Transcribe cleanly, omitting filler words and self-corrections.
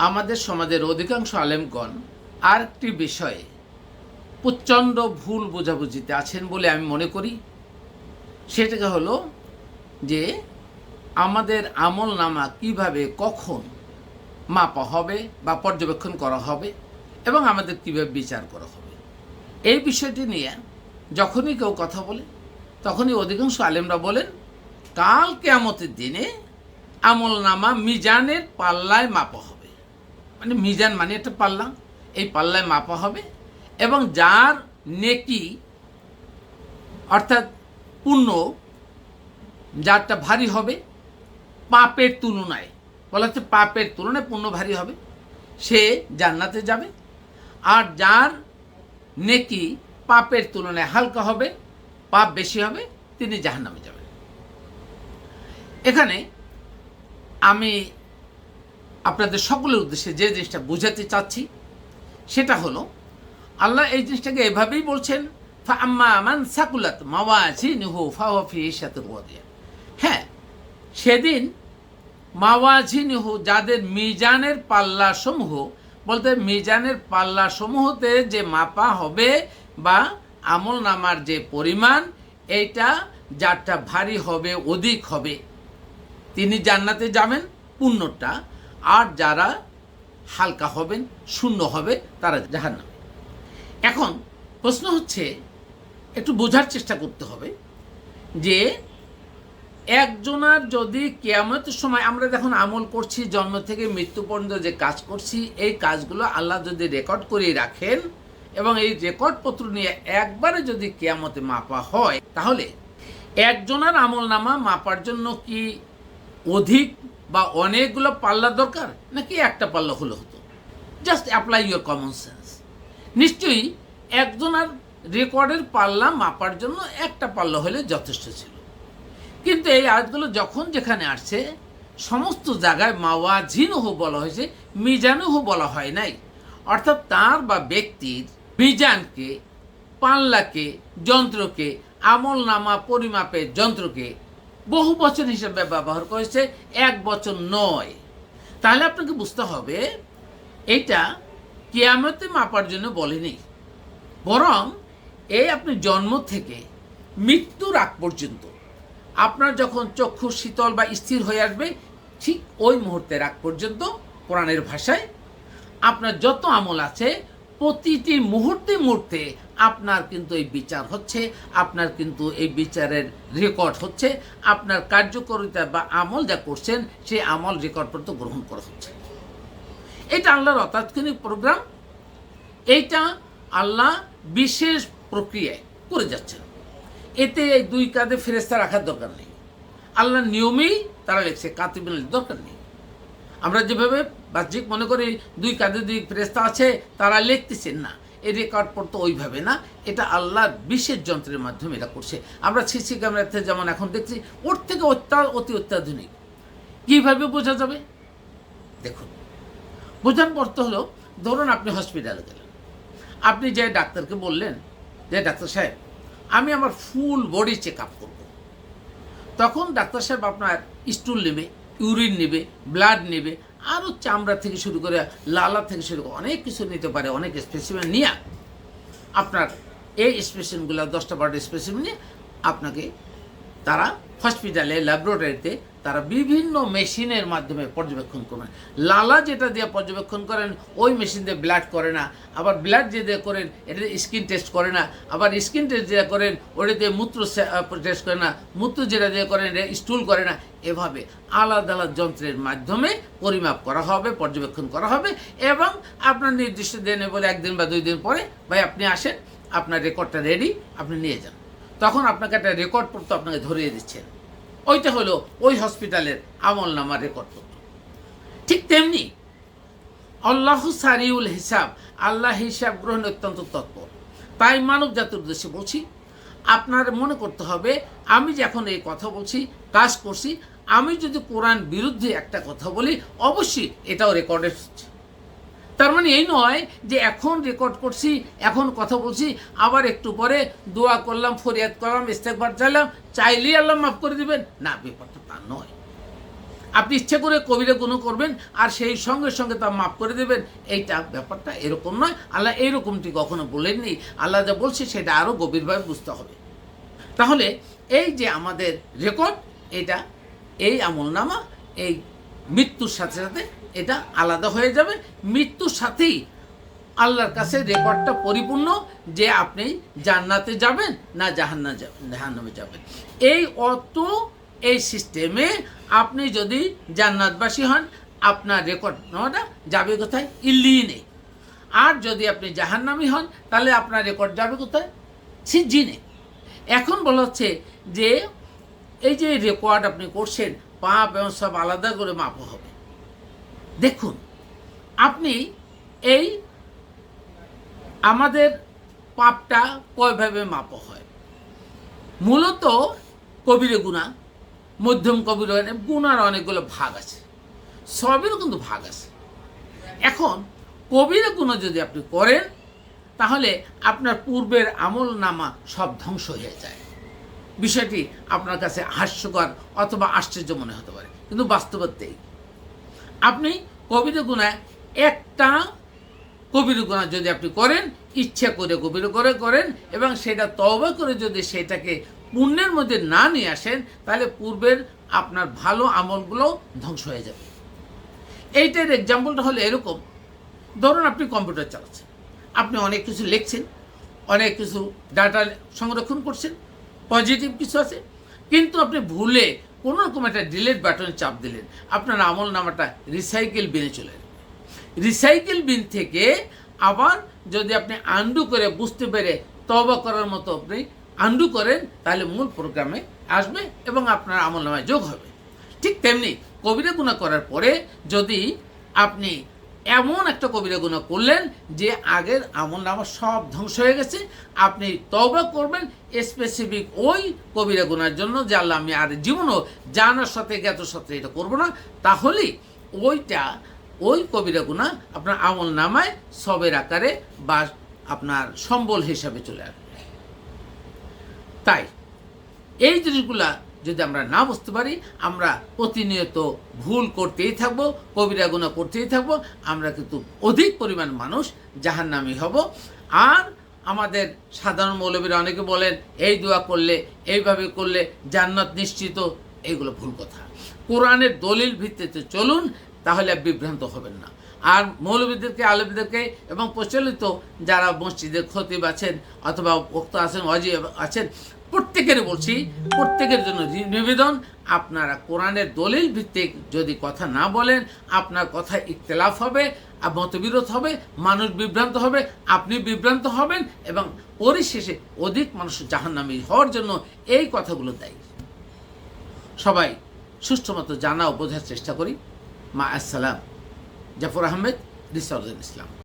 আমাদের সমাজের অধিকাংশ আলেমগণ আরেকটি বিষয়ে প্রচণ্ড ভুল বোঝাবুঝিতে আছেন বলে আমি মনে করি। সেটাকে হলো যে আমাদের আমল নামা কীভাবে কখন মাপা হবে বা পর্যবেক্ষণ করা হবে এবং আমাদের কীভাবে বিচার করা হবে, এই বিষয়টি নিয়ে যখনই কেউ কথা বলে তখনই অধিকাংশ আলেমরা বলেন কাল কিয়ামতের দিনে আমল নামা মিজানের পাল্লায় মাপা হবে। মানে মিজান মানে একটা পাল্লা, এই পাল্লায় মাপা হবে এবং যার নেকি অর্থাৎ পুণ্য যারটা ভারী হবে পাপের তুলনায়, বলা হচ্ছে পাপের তুলনায় পুণ্য ভারী হবে, সে জান্নাতে যাবে। আর যার নেকি পাপের তুলনায় হালকা হবে, পাপ বেশি হবে, তিনি জাহান্নামে যাবেন। এখানে আমি আপনাদের সকলের উদ্দেশ্যে যে জিনিসটা বোঝাতে চাচ্ছি সেটা হলো আল্লাহ এই জিনিসটাকে এভাবেই বলছেন, ফাআম্মা মান সাকুলাত মাওয়াজিনুহু ফাহুয়া ফি ইশাতির রাদিয়া। হ্যাঁ, সেদিন মাওয়াজিনুহু যাদের মিজানের পাল্লা সমূহ, বলতে মিজানের পাল্লা সমূহতে যে মাপা হবে বা আমল নামার যে পরিমাণ, এইটা যারটা ভারী হবে অধিক হবে তিনি জান্নাতে যাবেন পুণ্যটা, আর যারা হালকা হবেন শূন্য হবে তারা জাহান্নামে। এখন প্রশ্ন হচ্ছে একটু বোঝার চেষ্টা করতে হবে যে একজনার যদি কিয়ামতের সময় আমরা যখন আমল করছি জন্ম থেকে মৃত্যু পর্যন্ত যে কাজ করছি এই কাজগুলো আল্লাহ যদি রেকর্ড করে রাখেন এবং এই রেকর্ডপত্র নিয়ে একবারে যদি কিয়ামতে মাপা হয়, তাহলে একজনের আমল নামা মাপার জন্য কি অধিক বা অনেকগুলো পাল্লা দরকার নাকি একটা পাল্লা হলে হতো? Just apply your common sense. নিশ্চয়ই একজনের রেকর্ডের পাল্লা মাপার জন্য একটা পাল্লা হলে যথেষ্ট ছিল, কিন্তু এই আয়াতগুলো যখন যেখানে আসছে সমস্ত জায়গায় মাওয়াজিনুহু বলা হয়েছে, মিজানুহু বলা হয় নাই। অর্থাৎ তার বা ব্যক্তির মিজানকে, পাল্লাকে, যন্ত্রকে, আমল নামা পরিমাপের যন্ত্রকে বহু বচন হিসেবে ব্যবহার করেছে, এক বচন নয়। তাহলে আপনাকে বুঝতে হবে এটা কিয়ামতে মাপার জন্য বলেনি, বরং এই আপনি জন্ম থেকে মৃত্যুর আগ পর্যন্ত আপনার যখন চক্ষু শীতল বা স্থির হয়ে আসবে ঠিক ওই মুহূর্তের আগ পর্যন্ত কোরআনের ভাষায় আপনার যত আমল আছে প্রতিটি মুহূর্তে মুহূর্তে আপনার কিন্তু এই বিচার হচ্ছে, আপনার কিন্তু এই বিচারের রেকর্ড হচ্ছে, আপনার কার্যকারিতা বা আমল যা করছেন সেই আমল রেকর্ডপত্র গ্রহণ করা হচ্ছে। এটা আল্লাহর অতাৎক্ষণিক প্রোগ্রাম, এইটা আল্লাহ বিশেষ প্রক্রিয়ায় করে যাচ্ছেন। এতে এই দুই কাঁধে ফেরেশতা রাখার দরকার নেই, আল্লাহর নিয়মেই তারা লিখছে, কাতিবিনের দরকার নেই। আমরা যেভাবে বাহ্যিক মনে করি দুই কাঁধে দুই ফেরেশতা আছে তারা লিখতেছেন, না, এই রেকর্ড পড়তো ওইভাবে না, এটা আল্লাহর বিশেষ যন্ত্রের মাধ্যমে এটা করছে। আমরা সিসি ক্যামেরাতে যেমন এখন দেখছি, ওর থেকে অতি অত্যাধুনিক। কীভাবে বোঝা যাবে? দেখুন, বোঝার পর তো হলো, ধরুন আপনি হসপিটালে গেলেন, আপনি যে ডাক্তারকে বললেন যে ডাক্তার সাহেব আমি আমার ফুল বডি চেক আপ করবো, তখন ডাক্তার সাহেব আপনার স্টুল নেবে, ইউরিন নেবে, ব্লাড নেবে, আরও চামড়া থেকে শুরু করে লালা থেকে শুরু করে অনেক কিছু নিতে পারে, অনেক স্পেসিমেন নিয়ে আপনার এই স্পেসিমেনগুলো 10টা 12টা স্পেসিমেন নিয়ে আপনাকে তারা হসপিটালে ল্যাবরেটরিতে তারা বিভিন্ন মেশিনের মাধ্যমে পর্যবেক্ষণ করেন। লালা যেটা দিয়ে পর্যবেক্ষণ করেন ওই মেশিন দিয়ে ব্লাড করে না, আবার ব্লাড যে দিয়ে করেন এটা স্কিন টেস্ট করে না, আবার স্কিন টেস্ট যেটা করেন ওটা দিয়ে মূত্র টেস্ট করে না, মূত্র যেটা দিয়ে করেন এটা স্টুল করে না। এভাবে আলাদা আলাদা যন্ত্রের মাধ্যমে পরিমাপ করা হবে, পর্যবেক্ষণ করা হবে এবং আপনার নির্দিষ্ট দিনে বলে 1 দিন বা 2 দিন পরে ভাই আপনি আসেন, আপনার রেকর্ডটা রেডি, আপনি নিয়ে যান। তখন আপনাকে একটা রেকর্ড পত্র আপনাকে ধরিয়ে দিচ্ছেন, ওইটা হলো ওই হসপিটালের আমল নামার রেকর্ড পত্র। ঠিক তেমনি আল্লাহু সারিউল হিসাব, আল্লাহ হিসাব গ্রহণ অত্যন্ত তৎপর। তাই মানব জাতির উদ্দেশ্যে বলছি, আপনার মনে করতে হবে আমি যখন এই কথা বলছি, কাজ করছি, আমি যদি কোরআন বিরুদ্ধে একটা কথা বলি অবশ্যই এটাও রেকর্ডেড হচ্ছে। তার মানে এই নয় যে এখন রেকর্ড করছি, এখন কথা বলছি, আবার একটু পরে দোয়া করলাম, ফরিয়াদ করলাম, ইস্তেগফার চাইলাম, চাইলেই আল্লাহ মাফ করে দিবেন, না, ব্যাপারটা তা নয়। আপনি ইচ্ছে করে কবিরা গুনাহ করবেন আর সেই সঙ্গে সঙ্গে তা মাফ করে দেবেন, এইটা ব্যাপারটা এরকম নয়। আল্লাহ এইরকমটি কখনো বলেননি। আল্লাহ যা বলছে সেটা আরও গভীরভাবে বুঝতে হবে। তাহলে এই যে আমাদের রেকর্ড, এটা এই আমলনামা এই মৃত্যুর সাথে সাথে এটা আলাদা হয়ে যাবে। মৃত্যুর সাথেই আল্লাহর কাছে রেকর্ডটা পরিপূর্ণ যে আপনি জান্নাতে যাবেন না জাহান্নামে যাবেন। এই সিস্টেমে আপনি যদি জান্নাতবাসী হন, আপনার রেকর্ড নেওয়াটা যাবে কোথায়? ইল্লিয়িনে। আর যদি আপনি জাহান্নামী হন, তাহলে আপনার রেকর্ড যাবে কোথায়? সিজ্জিনে। এখন বলা হচ্ছে যে এই যে রেকর্ড আপনি করছেন, পাপ এবং সব আলাদা করে মাপা হবে। দেখুন, আপনি এই আমাদের পাপটা কয়ভাবে মাপা হয়? মূলত কবিরে গুনাহ, মধ্যম কবিরে গুনার অনেকগুলো ভাগ আছে, সবেরও কিন্তু ভাগ আছে। এখন কবিরে গুনাহ যদি আপনি করেন, তাহলে আপনার পূর্বের আমল নামা সব ধ্বংস হয়ে যায়। বিষয়টি আপনার কাছে হাস্যকর অথবা আশ্চর্য মনে হতে পারে, কিন্তু বাস্তবতেই আপনি কবিরা গুনাহ একটা কবিরা গুনাহ যদি আপনি করেন, ইচ্ছা করে কবিরা করেন এবং সেটা তওবা করে যদি সেটাকে পুণ্যের মধ্যে না নিয়ে আসেন, তাহলে পূর্বের আপনার ভালো আমলগুলো ধ্বংস হয়ে যাবে। এইটার এক্সাম্পলটা হলো এরকম, ধরুন আপনি কম্পিউটার চালাচ্ছেন, আপনি অনেক কিছু লিখছেন, অনেক কিছু ডাটা সংরক্ষণ করছেন, পজিটিভ কিছু আছে, কিন্তু আপনি ভুলে কোনো রকম একটা ডিলিট বাটনে চাপ দিলেন, আপনার আমল নামাটা রিসাইকেল বিনে চলে যাবে। রিসাইকেল বিন থেকে আবার যদি আপনি আন্ডু করে বুঝতে পেরে তওবা করার মতো আপনি আন্ডু করেন, তাহলে মূল প্রোগ্রামে আসবে এবং আপনার আমল নামায় যোগ হবে। ঠিক তেমনি কবিরা গুনাহ করার পরে যদি আপনি এমন একটা কবিরা গুনাহ করলেন যে আগের আমল নামা সব ধ্বংস হয়ে গেছে, আপনি তওবা করবেন স্পেসিফিক ওই কবিরা গুনার জন্য যে আল্লাহ আমি আর জীবনও জানার সাথে জ্ঞাত সাথে এটা করবো না, তাহলেই ওই কবিরা গুনাহ আপনার আমল নামায় সবের আকারে বা আপনার সম্বল হিসাবে চলে আসবে। তাই এই জিনিসগুলা যদি আমরা না বুঝতে পারি, আমরা প্রতিনিয়ত ভুল করতেই থাকবো, কবিরা গুনাহ করতেই থাকবো, আমরা কিন্তু অধিক পরিমাণ মানুষ জাহান্নামী হব। আর আমাদের সাধারণ মৌলবীরা অনেকে বলেন এই দোয়া করলে, এইভাবে করলে জান্নাত নিশ্চিত, এইগুলো ভুল কথা। কোরআনের দলিল ভিত্তিতে চলুন, তাহলে বিভ্রান্ত হবেন না। আর মৌলবীদেরকে, আলেমদেরকে এবং প্রচলিত যারা মসজিদের খতিব আছেন অথবা বক্তা আছেন, ওয়াজি আছেন, প্রত্যেকের বলছি, প্রত্যেকের জন্য নিবেদন, আপনারা কোরআনের দলিল ভিত্তিক যদি কথা না বলেন, আপনার কথা ইখতিলাফ হবে, মতবিরোধ হবে, মানুষ বিভ্রান্ত হবে, আপনি বিভ্রান্ত হবেন এবং পরিশেষে অধিক মানুষ জাহান্নামী হওয়ার জন্য এই কথাগুলো দায়ী। সবাই সুষ্ঠু মতো জানা ও বোঝার চেষ্টা করি। মা আসসালাম। জাফর আহমেদ, রিসার্চ ইসলাম।